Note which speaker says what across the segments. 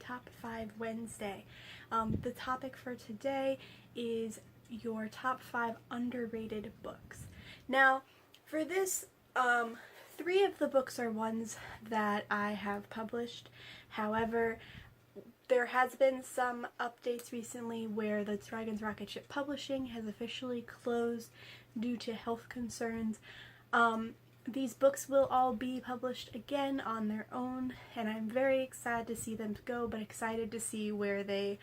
Speaker 1: Top 5 Wednesday. The topic for today is your top 5 underrated books. Now, for this, 3 of the books are ones that I have published. However, there has been some updates recently where the Dragon's Rocket Ship Publishing has officially closed due to health concerns. These books will all be published again on their own, and I'm very excited to see them go, but excited to see where they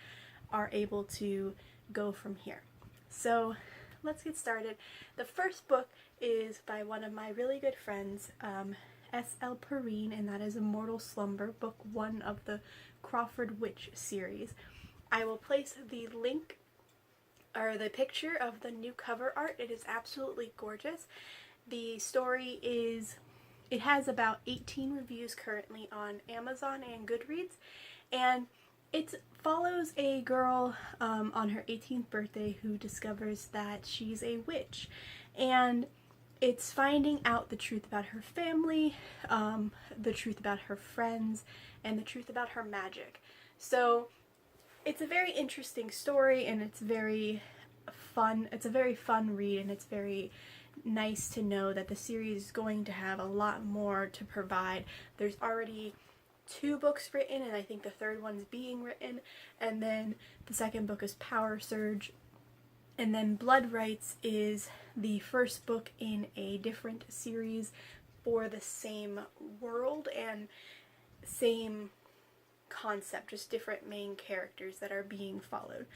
Speaker 1: are able to go from here. So let's get started. The first book is by one of my really good friends, S.L. Perrine, and that is Immortal Slumber, book 1 of the Crawford Witch series. I will place the link or the picture of the new cover art. It is absolutely gorgeous. The story it has about 18 reviews currently on Amazon and Goodreads, and it follows a girl on her 18th birthday who discovers that she's a witch, and it's finding out the truth about her family, the truth about her friends, and the truth about her magic. So it's a very interesting story, and it's very fun. It's a very fun read, and it's very nice to know that the series is going to have a lot more to provide. There's already 2 books written, and I think the 3rd one's being written, and then the 2nd book is Power Surge, and then Blood Rights is the first book in a different series for the same world and same concept, just different main characters that are being followed.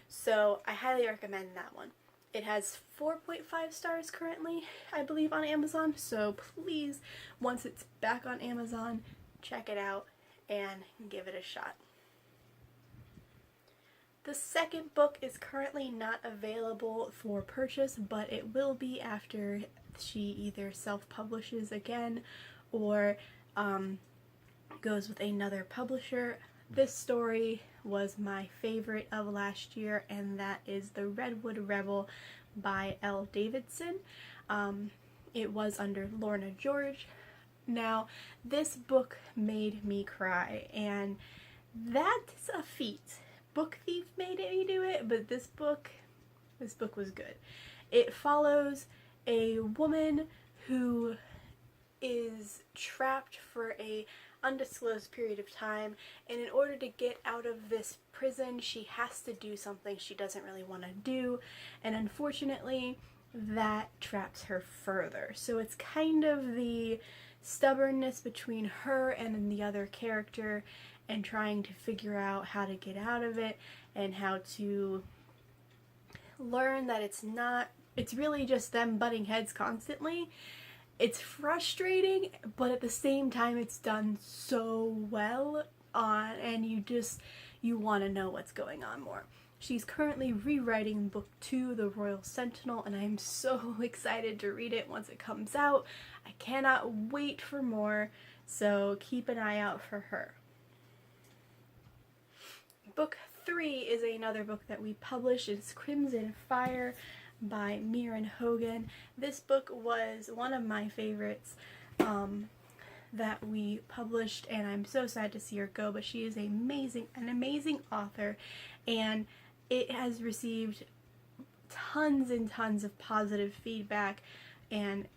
Speaker 1: So I highly recommend that one. It has 4.5 stars currently, I believe, on Amazon, so please, once it's back on Amazon, check it out and give it a shot. The 2nd book is currently not available for purchase, but it will be after she either self-publishes again or goes with another publisher. This story was my favorite of last year, and that is The Redwood Rebel by L. Davidson. It was under Lorna George. Now, this book made me cry, and that's a feat. Book Thief made me do it, but this book was good. It follows a woman who is trapped for a undisclosed period of time, and in order to get out of this prison, she has to do something she doesn't really want to do, and unfortunately that traps her further. So it's kind of the stubbornness between her and then the other character, and trying to figure out how to get out of it and how to learn that it's really just them butting heads constantly. It's frustrating, but at the same time it's done so well and you want to know what's going on more. She's currently rewriting book 2, The Royal Sentinel, and I'm so excited to read it once it comes out. I cannot wait for more, so keep an eye out for her. Book 3 is another book that we published. It's Crimson Fire by Mierin Hogan. This book was one of my favorites that we published, and I'm so sad to see her go, but she is an amazing author, and it has received tons and tons of positive feedback and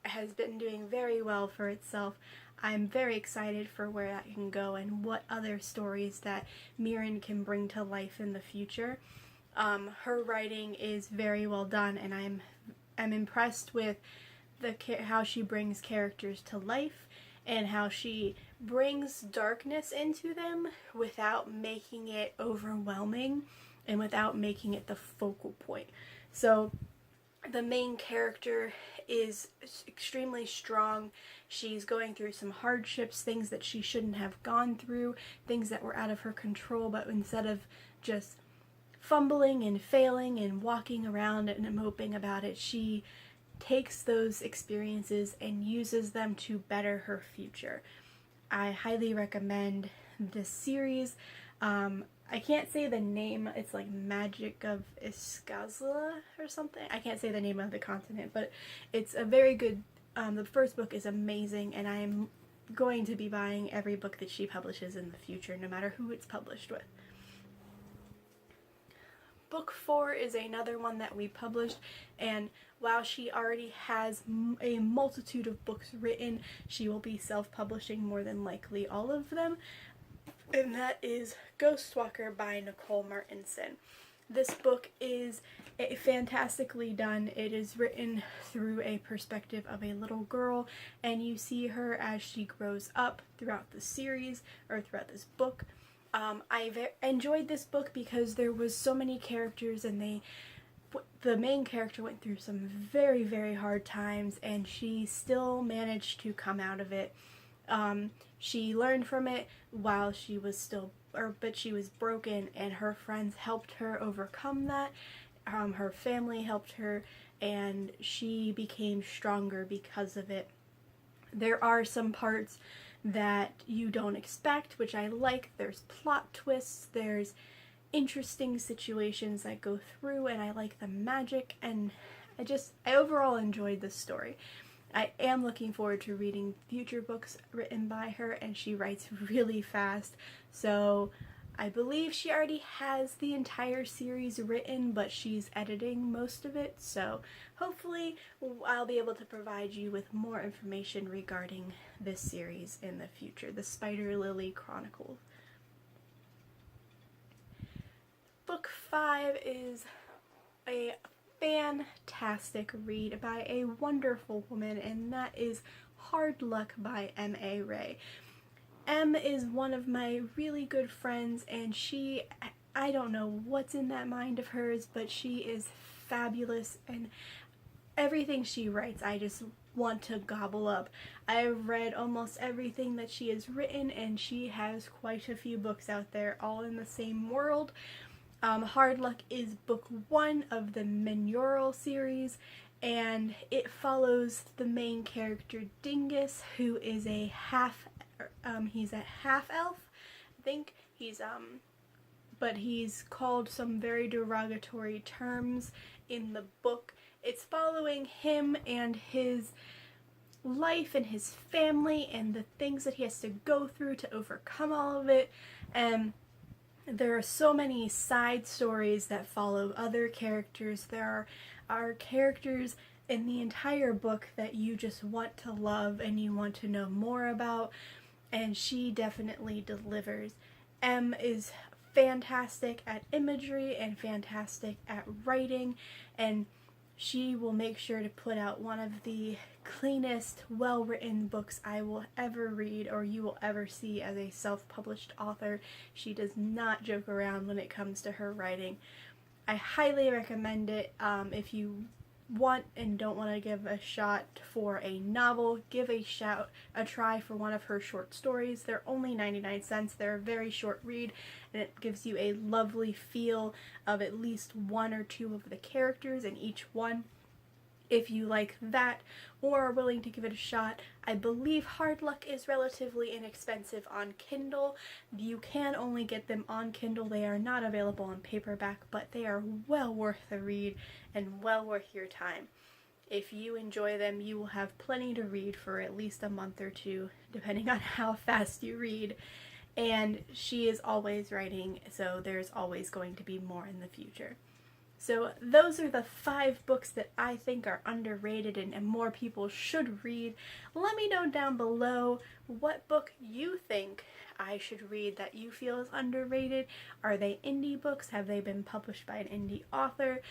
Speaker 1: has been doing very well for itself. I'm very excited for where that can go and what other stories that Mierin can bring to life in the future. Her writing is very well done, and I'm impressed with how she brings characters to life and how she brings darkness into them without making it overwhelming and without making it the focal point. So the main character is extremely strong. She's going through some hardships, things that she shouldn't have gone through, things that were out of her control, but instead of just fumbling and failing and walking around and moping about it, she takes those experiences and uses them to better her future. I highly recommend this series. I can't say the name, it's like Magic of Iskazla or something. I can't say the name of the continent, but it's a very good, the first book is amazing, and I'm going to be buying every book that she publishes in the future, no matter who it's published with. Book 4 is another one that we published, and while she already has a multitude of books written, she will be self-publishing more than likely all of them, and that is Ghostwalker by Nicole Martinson. This book is fantastically done. It is written through a perspective of a little girl, and you see her as she grows up throughout the series, or throughout this book. I enjoyed this book because there was so many characters, and the main character went through some very, very hard times, and she still managed to come out of it. She learned from it while she was but she was broken, and her friends helped her overcome that. Her family helped her, and she became stronger because of it. There are some parts that you don't expect, which I like. There's plot twists, there's interesting situations that go through, and I like the magic, and I overall enjoyed this story. I am looking forward to reading future books written by her, and she writes really fast, so I believe she already has the entire series written, but she's editing most of it, so hopefully I'll be able to provide you with more information regarding this series in the future, the Spider Lily Chronicles. Book 5 is a fantastic read by a wonderful woman, and that is Hard Luck by M.A. Ray. M is one of my really good friends, and I don't know what's in that mind of hers, but she is fabulous, and everything she writes I just want to gobble up. I've read almost everything that she has written, and she has quite a few books out there, all in the same world. Hard Luck is book 1 of the Meneural series, and it follows the main character Dingus, who is a he's a half-elf, I think. But he's called some very derogatory terms in the book. It's following him and his life and his family and the things that he has to go through to overcome all of it, and there are so many side stories that follow other characters. There are characters in the entire book that you just want to love and you want to know more about, and she definitely delivers. M is fantastic at imagery and fantastic at writing, and she will make sure to put out one of the cleanest, well-written books I will ever read or you will ever see as a self-published author. She does not joke around when it comes to her writing. I highly recommend it. If you want and don't want to give a shot for a novel, give a try for one of her short stories. They're only 99 cents. They're a very short read, and it gives you a lovely feel of at least one or two of the characters in each one. If you like that or are willing to give it a shot, I believe Hard Luck is relatively inexpensive on Kindle. You can only get them on Kindle. They are not available on paperback, but they are well worth the read and well worth your time. If you enjoy them, you will have plenty to read for at least a month or two, depending on how fast you read. And she is always writing, so there's always going to be more in the future. So those are the 5 books that I think are underrated and more people should read. Let me know down below what book you think I should read that you feel is underrated. Are they indie books? Have they been published by an indie author?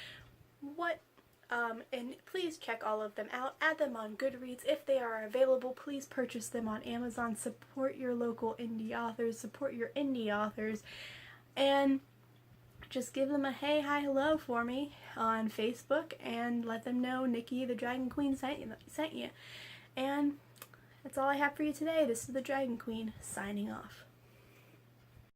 Speaker 1: And please check all of them out. Add them on Goodreads. If they are available, please purchase them on Amazon. Support your local indie authors. Support your indie authors. And just give them a hey, hi, hello for me on Facebook and let them know Nikki the Dragon Queen sent you. And that's all I have for you today. This is the Dragon Queen signing off.